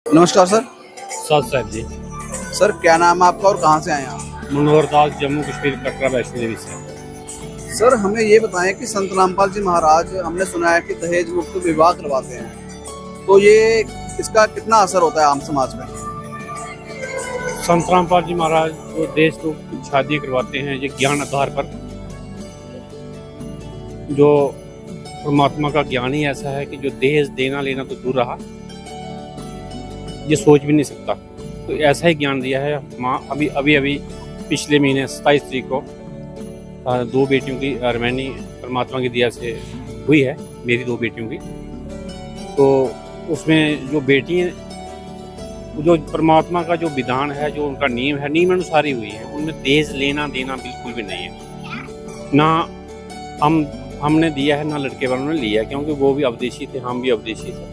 नमस्कार सर। साथ साहब जी। सर क्या नाम है आपका और कहाँ से आए हैं आप? मनोहर दास, जम्मू कश्मीर, कटरा, वैष्णो देवी से। सर हमें ये बताएं कि संत रामपाल जी महाराज, हमने सुना है कि दहेज मुक्त विवाह करवाते हैं, तो ये इसका कितना असर होता है आम समाज में? संत रामपाल जी महाराज जो देश को शादी करवाते हैं ये ज्ञान आधार पर, जो परमात्मा का ज्ञान ही ऐसा है कि जो दहेज देना लेना तो दूर रहा, ये सोच भी नहीं सकता। तो ऐसा ही ज्ञान दिया है। माँ अभी पिछले महीने 27 तारीख को 2 बेटियों की अरमैनी परमात्मा की दया से हुई है, मेरी 2 बेटियों की। तो उसमें जो बेटी हैं, जो परमात्मा का जो विधान है, जो उनका नियम है, नियम अनुसार ही हुई है। उनमें दहेज लेना देना बिल्कुल भी नहीं है। ना हमने दिया है, ना लड़के वालों ने लिया, क्योंकि वो भी अवदेशी थे, हम भी अवदेशी थे,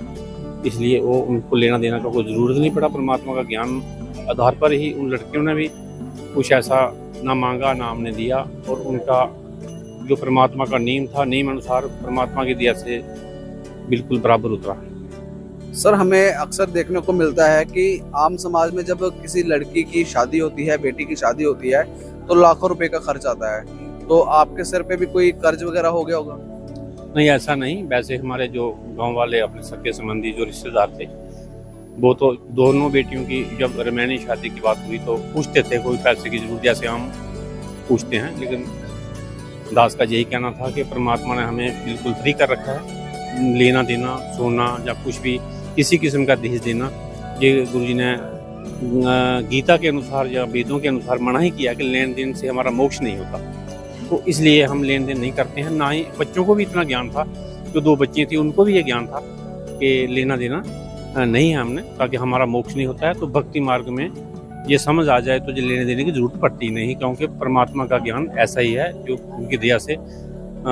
इसलिए वो उनको लेना देना का कोई ज़रूरत नहीं पड़ा। परमात्मा का ज्ञान आधार पर ही उन लड़कियों ने भी कुछ ऐसा ना मांगा ना हमने दिया, और उनका जो परमात्मा का नियम था, नियम अनुसार परमात्मा की दया से बिल्कुल बराबर उतरा। सर हमें अक्सर देखने को मिलता है कि आम समाज में जब किसी लड़की की शादी होती है, बेटी की शादी होती है, तो लाखों रुपए का खर्च आता है। तो आपके सर पे भी कोई कर्ज वगैरह हो गया होगा? नहीं, ऐसा नहीं। वैसे हमारे जो गांव वाले अपने सगे संबंधी जो रिश्तेदार थे, वो तो दोनों बेटियों की जब रमैनी शादी की बात हुई तो पूछते थे कोई पैसे की जरूरत, जैसे हम पूछते हैं। लेकिन दास का यही कहना था कि परमात्मा ने हमें बिल्कुल फ्री कर रखा है। लेना देना, सोना या कुछ भी किसी किस्म का दहेज देना, ये गुरुजी ने गीता के अनुसार या वेदों के अनुसार मना ही किया कि लेन देन से हमारा मोक्ष नहीं होता। तो इसलिए हम लेन देन नहीं करते हैं। ना ही बच्चों को भी इतना ज्ञान था, जो 2 बच्चियाँ थी उनको भी ये ज्ञान था कि लेना देना नहीं है हमने, ताकि हमारा मोक्ष नहीं होता है। तो भक्ति मार्ग में ये समझ आ जाए तो ये लेने देने की जरूरत पड़ती नहीं, क्योंकि परमात्मा का ज्ञान ऐसा ही है जो उनकी दया से,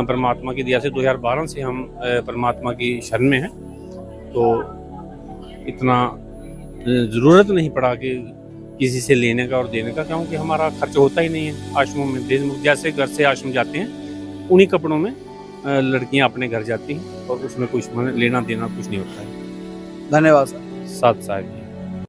परमात्मा की दया से 2012 से हम परमात्मा की शरण में हैं। तो इतना ज़रूरत नहीं पड़ा कि किसी से लेने का और देने का, क्योंकि हमारा खर्च होता ही नहीं है आश्रमों में। जैसे घर से आश्रम जाते हैं, उन्हीं कपड़ों में लड़कियां अपने घर जाती हैं, और उसमें कुछ लेना देना कुछ नहीं होता है। धन्यवाद सर। साथ साहब।